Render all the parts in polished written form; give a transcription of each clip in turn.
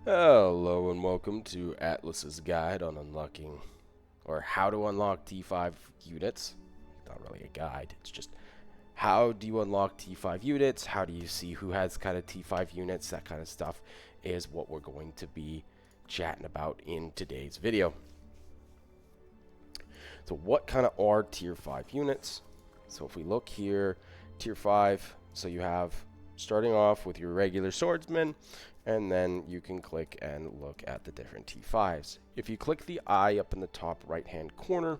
Hello and welcome to Atlas's guide on unlocking, or how to unlock T5 units. Not really a guide, it's just how do you unlock T5 units, how do you see who has kind of T5 units, that kind of stuff is what we're going to be chatting about in today's video. So what kind of are tier 5 units? So if we look here, tier 5, so you have starting off with your regular swordsman, and then you can click and look at the different T5s. If you click the eye up in the top right hand corner,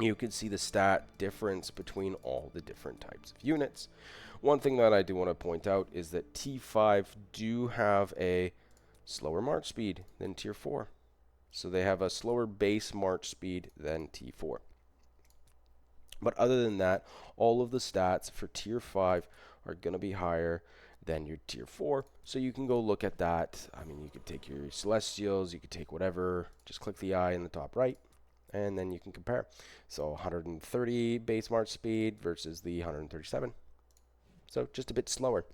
you can see the stat difference between all the different types of units. One thing that I do want to point out is that T5 do have a slower march speed than tier 4. So they have a slower base march speed than T4. But other than that, all of the stats for tier 5 are going to be higher than your tier 4. So you can go look at that. I mean, you could take your Celestials, you could take whatever. Just click the eye in the top right, and then you can compare. So 130 base march speed versus the 137. So just a bit slower.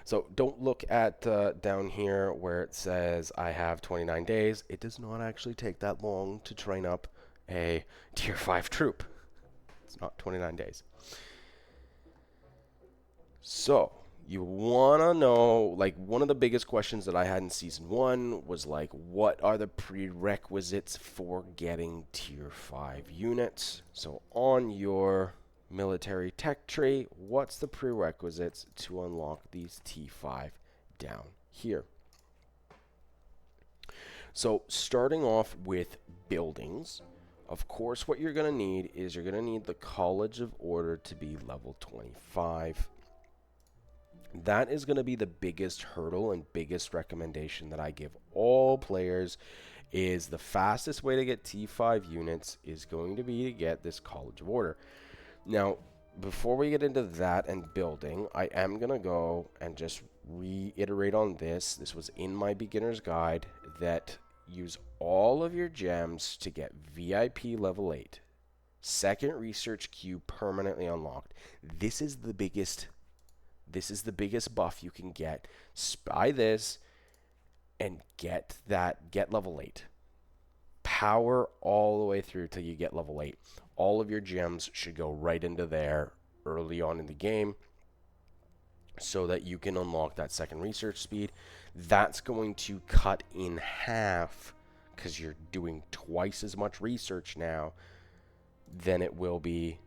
So don't look at down here where it says I have 29 days. It does not actually take that long to train up a tier 5 troop. It's not 29 days. So you want to know, like, one of the biggest questions that I had in season 1 was like, what are the prerequisites for getting tier 5 units? So on your military tech tree, what's the prerequisites to unlock these T5 down here? So starting off with buildings, of course what you're going to need is you're going to need the College of Order to be level 25. That is going to be the biggest hurdle and biggest recommendation that I give all players, is the fastest way to get T5 units is going to be to get this College of Order. Now, before we get into that and building, I am going to go and just reiterate on this. This was in my beginner's guide, that use all of your gems to get VIP level 8. Second research queue permanently unlocked. This is the biggest buff you can get. Spy this and get level 8. Power all the way through till you get level 8. All of your gems should go right into there early on in the game so that you can unlock that second research speed. That's going to cut in half, because you're doing twice as much research now than it will be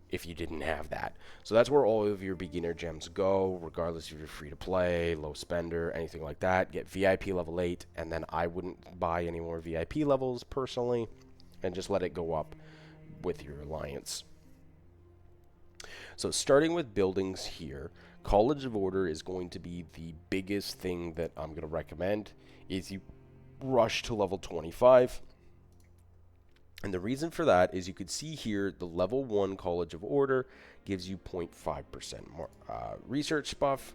if you didn't have that. So that's where all of your beginner gems go, regardless if you're free to play, low spender, anything like that. Get VIP level 8, and then I wouldn't buy any more VIP levels personally, and just let it go up with your alliance. So starting with buildings here, College of Order is going to be the biggest thing that I'm going to recommend, is you rush to level 25. And the reason for that is you could see here the level 1 College of Order gives you 0.5% more research buff.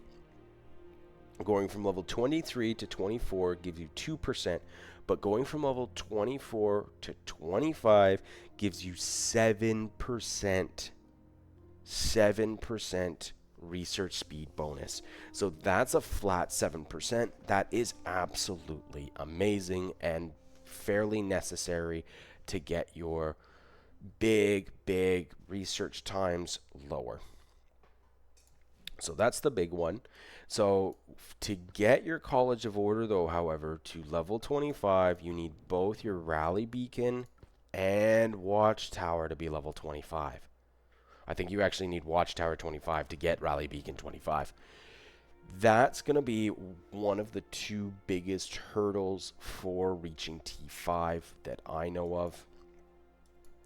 Going from level 23 to 24 gives you 2%, but going from level 24 to 25 gives you 7%. 7% research speed bonus. So that's a flat 7%. That is absolutely amazing and fairly necessary to get your big research times lower. So that's the big one. So to get your College of Order, though, however, to level 25, you need both your Rally Beacon and Watchtower to be level 25. I think you actually need Watchtower 25 to get Rally Beacon 25. That's going to be one of the two biggest hurdles for reaching T5 that I know of,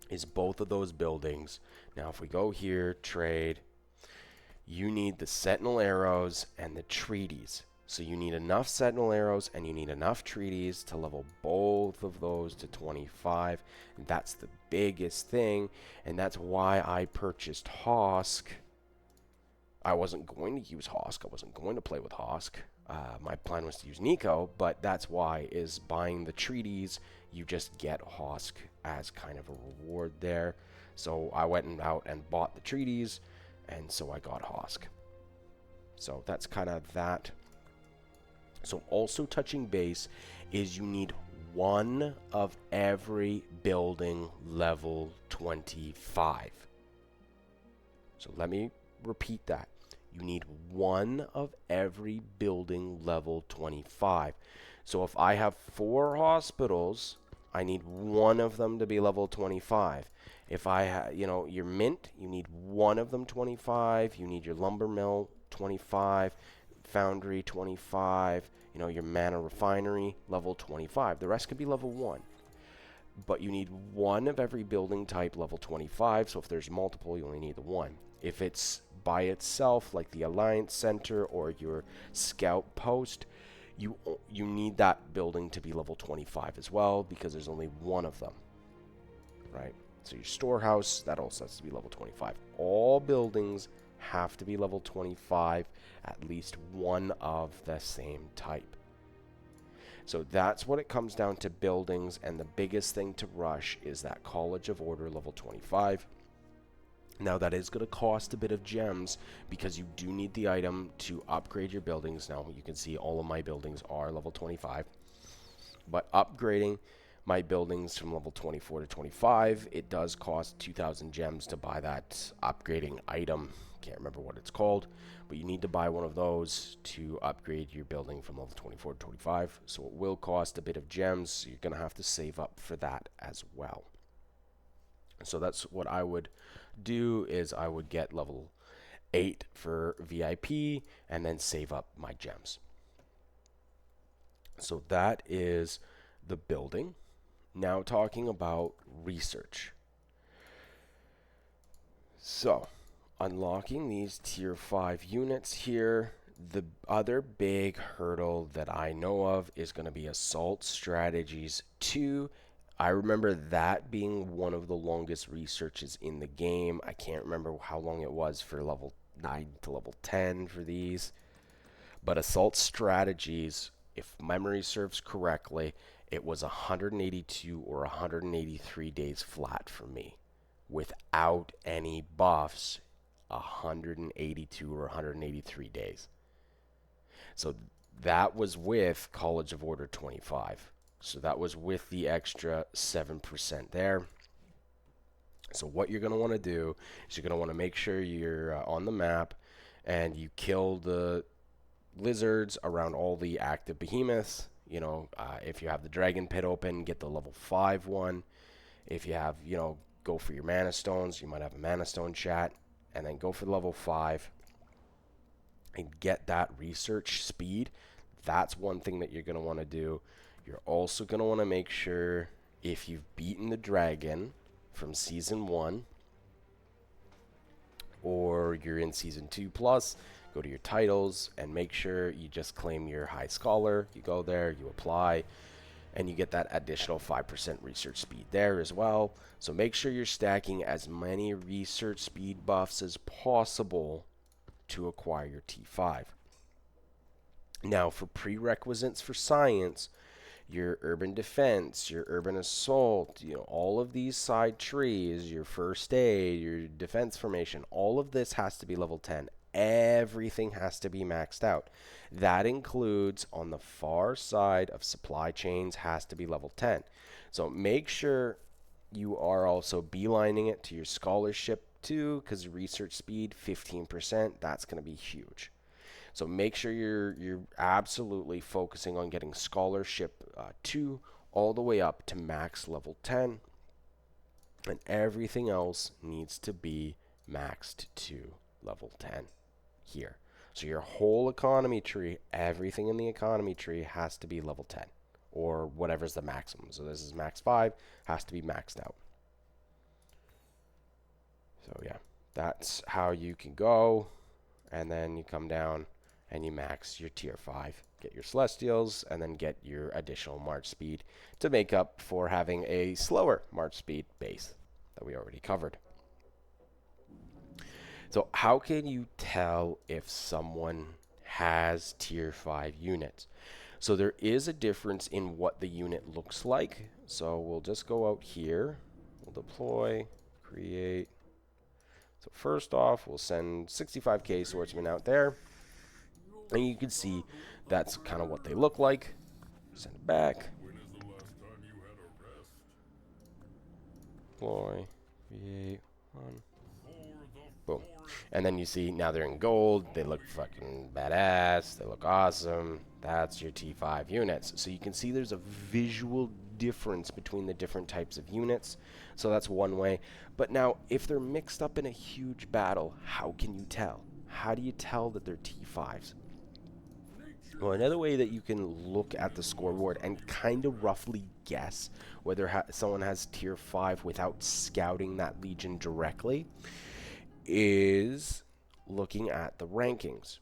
is both of those buildings. Now, if we go here, trade, you need the Sentinel Arrows and the Treaties. So you need enough Sentinel Arrows and you need enough Treaties to level both of those to 25. And that's the biggest thing, and that's why I purchased Hosk. I wasn't going to use Hosk. I wasn't going to play with Hosk. My plan was to use Nico, but that's why, is buying the Treaties, you just get Hosk as kind of a reward there. So I went out and bought the Treaties, and so I got Hosk. So that's kind of that. So also touching base is you need one of every building level 25. So let me repeat that. You need one of every building level 25. So if I have 4 hospitals, I need one of them to be level 25. If I have, your mint, you need one of them 25. You need your lumber mill 25, foundry 25, your mana refinery level 25. The rest could be level 1. But you need one of every building type level 25. So if there's multiple, you only need the one. If it's by itself, like the Alliance Center or your Scout Post, you need that building to be level 25 as well, because there's only one of them, right? So your storehouse, that also has to be level 25. All buildings have to be level 25, at least one of the same type. So that's what it comes down to buildings, and the biggest thing to rush is that College of Order level 25. Now that is going to cost a bit of gems, because you do need the item to upgrade your buildings. Now you can see all of my buildings are level 25, but upgrading my buildings from level 24 to 25, it does cost 2,000 gems to buy that upgrading item. Can't remember what it's called, but you need to buy one of those to upgrade your building from level 24 to 25. So it will cost a bit of gems, so you're going to have to save up for that as well. So that's what I would do, is I would get level 8 for VIP and then save up my gems. So that is the building. Now talking about research. So unlocking these tier 5 units here, the other big hurdle that I know of is going to be Assault Strategies 2. I remember that being one of the longest researches in the game. I can't remember how long it was for level 9 to level 10 for these. But Assault Strategies, if memory serves correctly, it was 182 or 183 days flat for me. Without any buffs, 182 or 183 days. So that was with College of Order 25. So that was with the extra 7% there. So what you're going to want to do is you're going to want to make sure you're on the map and you kill the lizards around all the active behemoths. If you have the dragon pit open, get the level 5 one. If you have, go for your mana stones. You might have a mana stone chat, and then go for the level 5 and get that research speed. That's one thing that you're going to want to do. You're also going to want to make sure, if you've beaten the dragon from season 1 or you're in season 2 plus, go to your titles and make sure you just claim your high scholar. You go there, you apply, and you get that additional 5% research speed there as well. So make sure you're stacking as many research speed buffs as possible to acquire your T5. Now for prerequisites for science, your urban defense, your urban assault, all of these side trees, your first aid, your defense formation, all of this has to be level 10. Everything has to be maxed out. That includes, on the far side of supply chains, has to be level 10. So make sure you are also beelining it to your scholarship too, because research speed 15%, that's going to be huge. So make sure you're absolutely focusing on getting scholarship 2 all the way up to max level 10, and everything else needs to be maxed to level 10 here. So your whole economy tree, everything in the economy tree has to be level 10 or whatever's the maximum. So this is max 5, has to be maxed out. So yeah, that's how you can go, and then you come down and you max your tier 5, get your celestials, and then get your additional march speed to make up for having a slower march speed base that we already covered. So how can you tell if someone has tier 5 units? So there is a difference in what the unit looks like. So we'll just go out here, we'll deploy, create. So first off, we'll send 65k swordsman out there. And you can see that's kind of what they look like. Send it back. Boy, V8, 1. Boom. And then you see now they're in gold. They look fucking badass. They look awesome. That's your T5 units. So you can see there's a visual difference between the different types of units. So that's one way. But now, if they're mixed up in a huge battle, how can you tell? How do you tell that they're T5s? Well, another way that you can look at the scoreboard and kind of roughly guess whether someone has tier 5 without scouting that legion directly is looking at the rankings.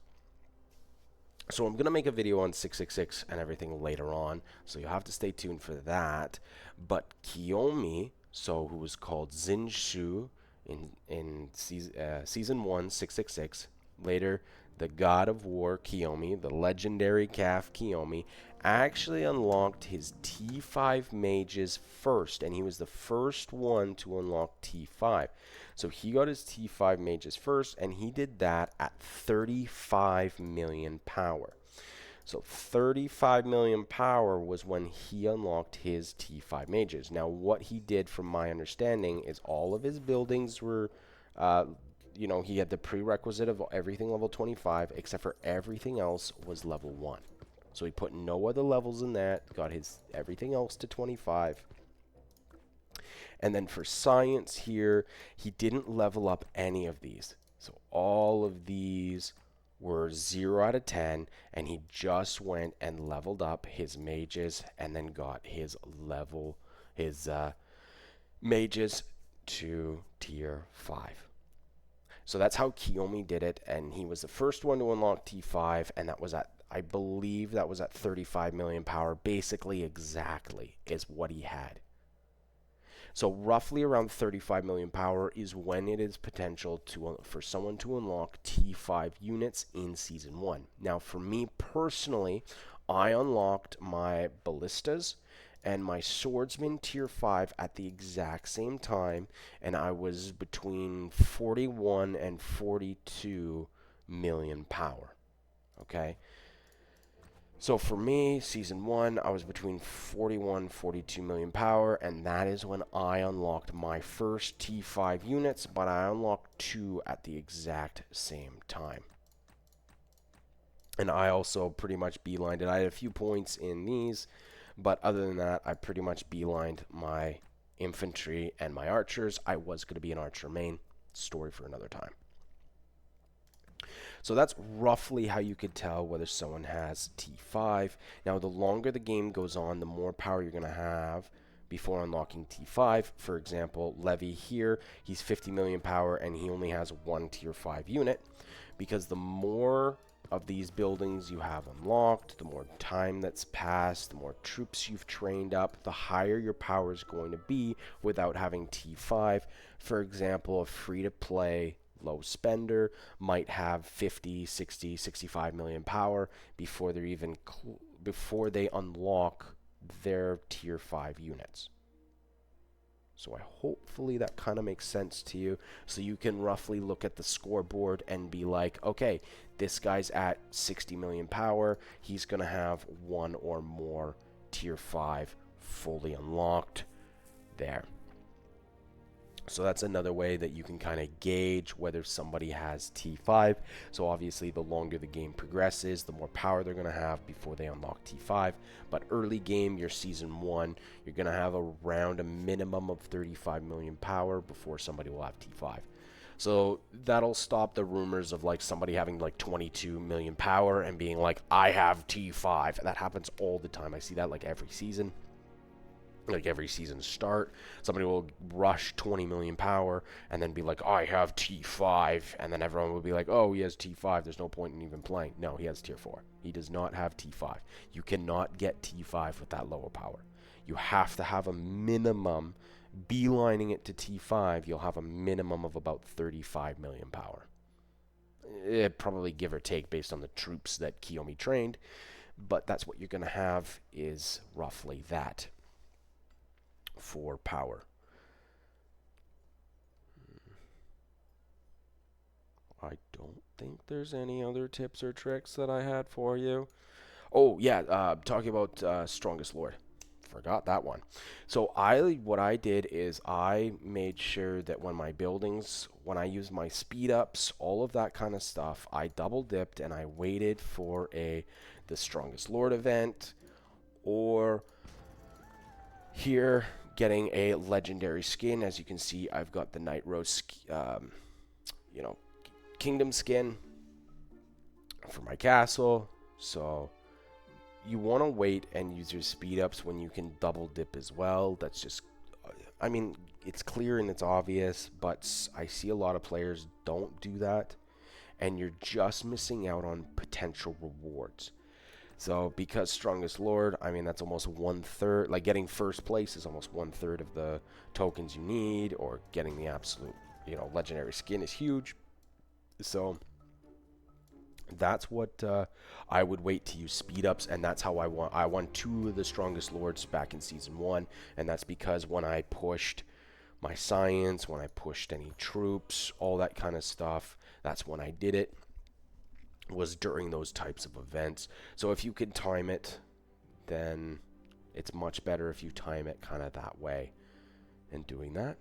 So I'm going to make a video on 666 and everything later on, so you'll have to stay tuned for that. But Kiyomi, who was called Zinshu in season 1, 666, later the God of War Kiyomi, the legendary calf Kiyomi, actually unlocked his T5 mages first, and he was the first one to unlock T5. So he got his T5 mages first, and he did that at 35 million power. So 35 million power was when he unlocked his T5 mages. Now, what he did, from my understanding, is all of his buildings were, he had the prerequisite of everything level 25, except for everything else was level 1. So he put no other levels in that, got his everything else to 25. And then for science here, he didn't level up any of these. So all of these were 0 out of 10, and he just went and leveled up his mages and then got his mages to tier 5. So that's how Kiyomi did it, and he was the first one to unlock T5, and that was I believe that was at 35 million power, basically exactly is what he had. So roughly around 35 million power is when it is potential for someone to unlock T5 units in Season 1. Now, for me personally, I unlocked my Ballistas and my Swordsman Tier 5 at the exact same time, and I was between 41 and 42 million power. Okay? So for me, Season 1, I was between 41 and 42 million power, and that is when I unlocked my first T5 units, but I unlocked 2 at the exact same time. And I also pretty much beelined it. I had a few points in these, but other than that, I pretty much beelined my infantry and my archers. I was going to be an archer main. Story for another time. So that's roughly how you could tell whether someone has T5. Now, the longer the game goes on, the more power you're going to have before unlocking T5. For example, Levy here, he's 50 million power, and he only has 1 tier 5 unit. Because the more of these buildings you have unlocked, the more time that's passed, the more troops you've trained up, the higher your power is going to be without having T5. For example, a free-to-play low spender might have 50, 60, 65 million power before they unlock their tier 5 units. So hopefully that kind of makes sense to you, so you can roughly look at the scoreboard and be like, okay, this guy's at 60 million power, he's going to have 1 or more tier 5 fully unlocked there. So that's another way that you can kind of gauge whether somebody has T5. So obviously the longer the game progresses, the more power they're going to have before they unlock T5. But early game, your Season 1, you're going to have around a minimum of 35 million power before somebody will have T5. So that'll stop the rumors of like somebody having like 22 million power and being like, I have T5. That happens all the time. I see that like every season. Like every season start, somebody will rush 20 million power and then be like, I have T5, and then everyone will be like, oh, he has T5, there's no point in even playing. No, he has tier 4. He does not have T5. You cannot get T5 with that lower power. You have to have a minimum, beelining it to T5, you'll have a minimum of about 35 million power. Probably give or take based on the troops that Kiyomi trained, but that's what you're going to have, is roughly that for power. I don't think there's any other tips or tricks that I had for you. Oh yeah, talking about Strongest Lord. Forgot that one. So what I did is I made sure that when my buildings, when I used my speed ups, all of that kind of stuff, I double dipped and I waited for the Strongest Lord event, or here getting a legendary skin. As you can see, I've got the Night Rose, you know, Kingdom skin for my castle. So you want to wait and use your speed ups when you can double dip as well. That's just, I mean, it's clear and it's obvious, but I see a lot of players don't do that, and you're just missing out on potential rewards. So because Strongest Lord, I mean, that's almost 1/3, like getting first place is almost 1/3 of the tokens you need, or getting the absolute, legendary skin is huge. So that's what I would wait to use speed ups, and that's how I won 2 of the Strongest Lords back in season 1, and that's because when I pushed my science, when I pushed any troops, all that kind of stuff, that's when I did it, was during those types of events. So if you can time it, then it's much better if you time it kind of that way and doing that.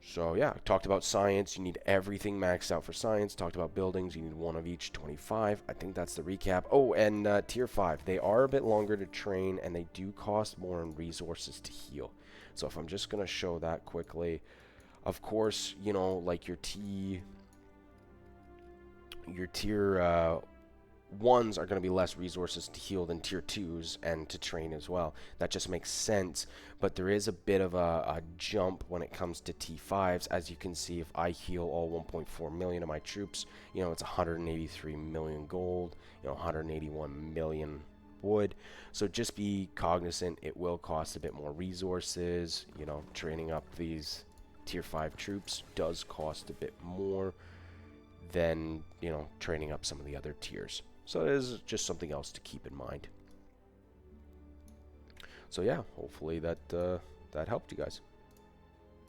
So yeah, talked about science. You need everything maxed out for science. Talked about buildings. You need 1 of each, 25. I think that's the recap. Oh, and tier 5. They are a bit longer to train, and they do cost more in resources to heal. So if I'm just going to show that quickly, of course, like your tier 1s are going to be less resources to heal than tier 2s and to train as well. That just makes sense, but there is a bit of a jump when it comes to T5s. As you can see, if I heal all 1.4 million of my troops, it's 183 million gold, 181 million wood. So just be cognizant, it will cost a bit more resources. Training up these tier 5 troops does cost a bit more than, training up some of the other tiers. So it is just something else to keep in mind. So yeah, hopefully that helped you guys.